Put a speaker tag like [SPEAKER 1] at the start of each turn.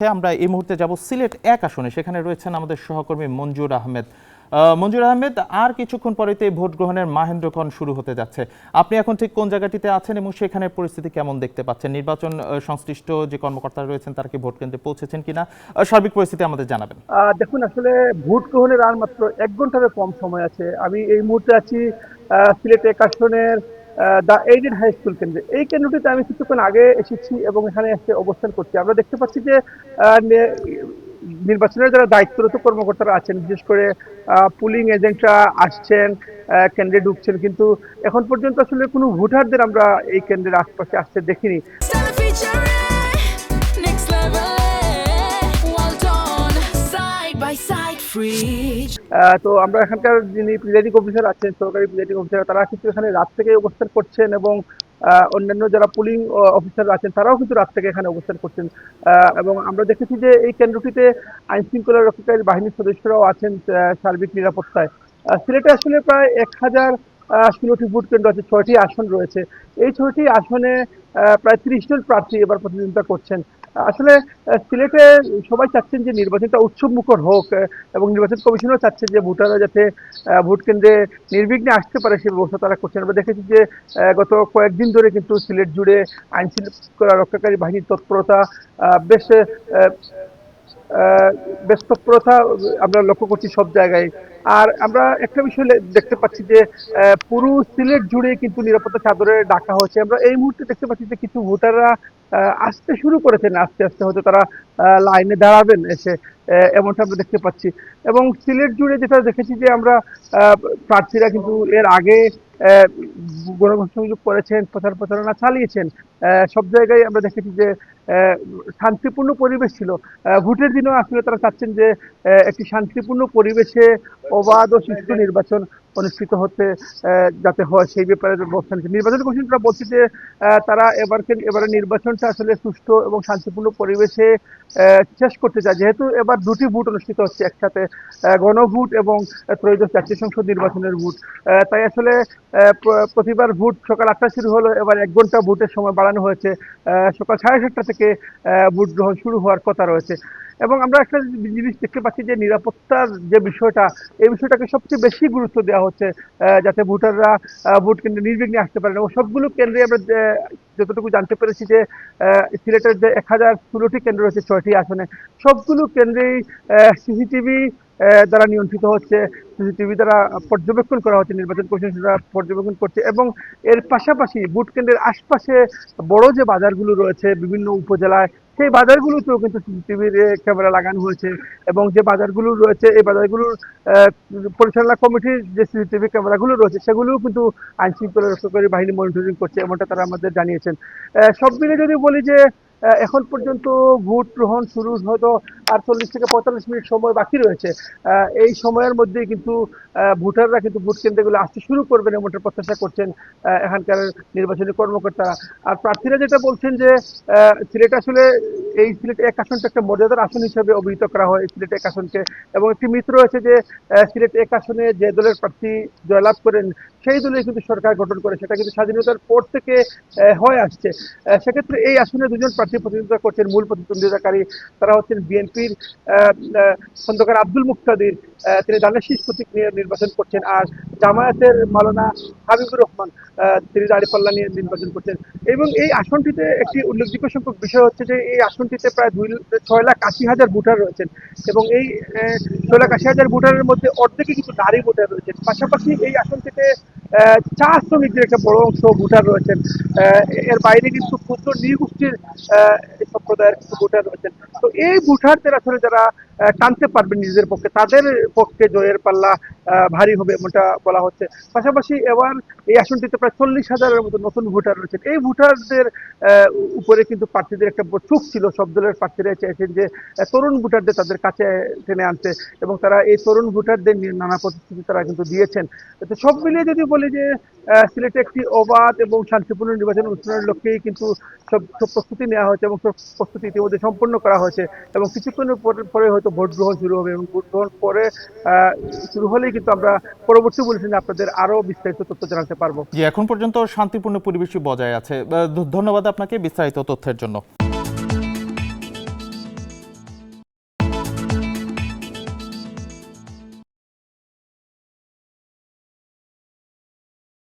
[SPEAKER 1] আমরা এই মুহূর্তে যাব সিলেট 1 আসনে। সেখানে রয়েছেন আমাদের সহকর্মী মঞ্জুর আহমেদ। মঞ্জুর আহমেদ, আর কিছুক্ষণ পরেই ভোট গ্রহণের মাহেন্দ্রক্ষণ শুরু হতে যাচ্ছে। আপনি এখন ঠিক কোন জায়গাটিতে আছেন এবং সেখানে পরিস্থিতি কেমন দেখতে পাচ্ছেন? নির্বাচন সংশ্লিষ্ট যে কর্মকর্তারা রয়েছেন তারা কি ভোট কেন্দ্রে পৌঁছেছেন কিনা, সার্বিক পরিস্থিতি আমাদের জানাবেন।
[SPEAKER 2] দেখুন, আসলে ভোট গ্রহণের আর মাত্র 1 ঘন্টারও কম সময় আছে। আমি এই মুহূর্তে আছি সিলেট 1 আসনের দ্য এইডেড হাই স্কুল কেন্দ্রে। এই কেন্দ্রটিতে আমি কিছুক্ষণ আগে এসেছি এবং এখানে এসে অবস্থান করছি। আমরা দেখতে পাচ্ছি যে নির্বাচনের যারা দায়িত্বরত কর্মকর্তারা আছেন, বিশেষ করে পুলিং এজেন্টরা আসছেন, কেন্দ্রে ঢুকছেন, কিন্তু এখন পর্যন্ত আসলে কোনো ভোটারদের আমরা এই কেন্দ্রের আশপাশে আসতে দেখিনি। তো আমরা এখানকার যিনি প্রিজাইডিং অফিসার আছেন, সরকারি প্রিজাইডিং অফিসার, তারা কিন্তু এখানে রাত থেকে অবস্থান করছেন এবং অন্যান্য যারা পুলিং অফিসার আছেন তারাও কিন্তু রাত থেকে এখানে অবস্থান করছেন। এবং আমরা দেখেছি যে এই কেন্দ্রটিতে আইন শৃঙ্খলা রক্ষাকারী বাহিনীর সদস্যরাও আছেন সার্বিক নিরাপত্তায়। সিলেটে আসলে প্রায় 1016টি ভোট কেন্দ্র আছে, 6টি আসন রয়েছে। এই 6টি আসনে প্রায় 30 জন প্রার্থী এবার প্রতিদ্বন্দ্বিতা করছেন। আসলে সিলেটে সবাই চাচ্ছেন যে নির্বাচনটা উৎসব মুখর হোক, এবং নির্বাচন কমিশনও চাচ্ছে যে ভোটাররা যাতে ভোট কেন্দ্রে নির্বিঘ্নে আসতে পারে সেই ব্যবস্থা তারা করছেন। আমরা দেখেছি যে গত কয়েকদিন ধরে কিন্তু সিলেট জুড়ে আইন শৃঙ্খলা রক্ষাকারী বাহিনীর তৎপরতা বেশ বেশ তৎপরতা আমরা লক্ষ্য করছি সব জায়গায়। আর আমরা একটা বিষয় দেখতে পাচ্ছি যে পুরো সিলেট জুড়ে কিন্তু নিরাপত্তা চাদরে ঢাকা হয়েছে। আমরা এই মুহূর্তে দেখতে পাচ্ছি যে কিছু ভোটাররা আসতে শুরু করেছেন, আস্তে আস্তে হয়তো তারা লাইনে দাঁড়াবেন এসে, এমনটা আমরা দেখতে পাচ্ছি। এবং সিলেট জুড়ে যেটা দেখেছি যে আমরা প্রার্থীরা কিন্তু এর আগে গণসংযোগ করেছেন, প্রচার প্রচারণা চালিয়েছেন। সব জায়গায় আমরা দেখেছি যে শান্তিপূর্ণ পরিবেশ ছিল। ভোটের দিনও আসলে তারা চাচ্ছেন যে একটি শান্তিপূর্ণ পরিবেশে অবাধ ও সুষ্ঠু নির্বাচন অনুষ্ঠিত হতে যাতে হয় সেই ব্যাপারে ব্যবস্থা নিচ্ছে। নির্বাচন কমিশনরা বলছে যে তারা এবারে নির্বাচনটা আসলে সুষ্ঠু এবং শান্তিপূর্ণ পরিবেশে শেষ করতে চায়। যেহেতু এবার 2টি ভোট অনুষ্ঠিত হচ্ছে একসাথে, গণভোট এবং ত্রয়োদশ জাতীয় সংসদ নির্বাচনের ভোট, তাই আসলে প্রতিবার ভোট সকাল 8টায় শুরু হলো, এবার 1 ঘন্টা ভোটের সময় বাড়ানো হয়েছে। সকাল 7:30টা থেকে ভোট গ্রহণ শুরু হওয়ার কথা রয়েছে। এবং আমরা একটা জিনিস দেখতে পাচ্ছি যে নিরাপত্তার যে বিষয়টা, এই বিষয়টাকে সবচেয়ে বেশি গুরুত্ব দেওয়া হচ্ছে, যাতে ভোটাররা ভোট কেন্দ্রে নির্বিঘ্নে আসতে পারেন। এবং সবগুলো কেন্দ্রে আমরা যতটুকু জানতে পেরেছি যে সিলেটের যে 1016টি কেন্দ্র রয়েছে 6টি আসনে, সবগুলো কেন্দ্রেই সিসিটিভি দ্বারা নিয়ন্ত্রিত হচ্ছে, সিসিটিভি দ্বারা পর্যবেক্ষণ করা হচ্ছে, নির্বাচন কমিশনরা পর্যবেক্ষণ করছে। এবং এর পাশাপাশি ভোট কেন্দ্রের আশপাশে বড় যে বাজারগুলো রয়েছে বিভিন্ন উপজেলায়, সেই বাজারগুলোতেও কিন্তু সিসিটিভির ক্যামেরা লাগানো হয়েছে। এবং যে বাজারগুলো রয়েছে এই বাজারগুলোর পরিচালনা কমিটির যে সিসিটিভি ক্যামেরাগুলো রয়েছে সেগুলোও কিন্তু আইন শৃঙ্খলা রক্ষাকারী বাহিনী মনিটরিং করছে, এমনটা তারা আমাদের জানিয়েছেন। সব মিলে যদি বলি যে এখন পর্যন্ত ভোট গ্রহণ শুরু হয়তো আর 40 থেকে 45 মিনিট সময় বাকি রয়েছে। এই সময়ের মধ্যেই কিন্তু ভোটাররা কিন্তু ভোট কেন্দ্রগুলো আসতে শুরু করবেন এমনটা প্রত্যাশা করছেন এখানকার নির্বাচনী কর্মকর্তারা। আর প্রার্থীরা যেটা বলছেন যে সিলেট আসলে এই সিলেট 1 আসনটা একটা মর্যাদার আসন হিসেবে অভিহিত করা হয় সিলেট 1 আসনকে। এবং একটি মিথ রয়েছে যে সিলেট 1 আসনে যে দলের প্রার্থী জয়লাভ করেন সেই দলে কিন্তু সরকার গঠন করে, সেটা কিন্তু স্বাধীনতার পর থেকে হয়ে আসছে। সেক্ষেত্রে এই আসনে 2জন প্রার্থী প্রতিদ্বন্দ্বিতা করছেন, মূল প্রতিদ্বন্দ্বিতাকারী। তারা হচ্ছেন বিএনপির খন্দকার আব্দুল মুক্তাদির, তিনি ধানের শীষ প্রতীক নিয়ে নির্বাচন করছেন। আর জামায়াতের মাওলানা হাবিবুর রহমান, তিনি দাঁড়িপাল্লা নিয়ে নির্বাচন করছেন। এবং এই আসনটিতে একটি উল্লেখযোগ্য সংখ্যক বিষয় হচ্ছে যে এই আসনটিতে প্রায় 6,80,000 ভোটার রয়েছেন। এবং এই 6,80,000 ভোটারের মধ্যে অর্ধেকই কিন্তু নারী ভোটার রয়েছেন। পাশাপাশি এই আসনটিতে চা শ্রমিকদের একটা বড় অংশ ভোটার রয়েছেন। এর বাইরে কিন্তু ক্ষুদ্র নৃগোষ্ঠীর সম্প্রদায়ের কিছু ভোটার রয়েছেন। তো এই ভোটারদের আসলে যারা টানতে পারবেন নিজেদের পক্ষে, তাদের পক্ষে জয়ের পাল্লা ভারী হবে এমনটা বলা হচ্ছে। পাশাপাশি এবার এই আসনটিতে প্রায় 40,000-এর মতো নতুন ভোটার রয়েছেন। এই ভোটারদের উপরে কিন্তু প্রার্থীদের একটা চোখ ছিল। সব দলের প্রার্থীরা চেয়েছেন যে তরুণ ভোটারদের তাদের কাছে টেনে আনতে, এবং তারা এই তরুণ ভোটারদের নিয়ে নানা প্রতিশ্রুতি তারা কিন্তু দিয়েছেন। তো সব মিলিয়ে যদি বলি যে সিলেটে একটি অবাধ এবং শান্তিপূর্ণ নির্বাচন অনুষ্ঠানের লক্ষ্যেই কিন্তু সব প্রস্তুতি নেওয়া হয়েছে, এবং সব প্রস্তুতি ইতিমধ্যে সম্পন্ন করা হয়েছে। এবং কিছুক্ষণের পরে হয়তো ভোট গ্রহণ শুরু হবে, এবং ভোট গ্রহণ পরে শুরু হলেই কিন্তু আমরা পরবর্তী বুলেটিনে আপনাদের আরো বিস্তারিত তথ্য জানাতে পারবো।
[SPEAKER 1] জি, এখন পর্যন্ত শান্তিপূর্ণ পরিবেশই বজায় আছে। ধন্যবাদ আপনাকে বিস্তারিত তথ্যের জন্য।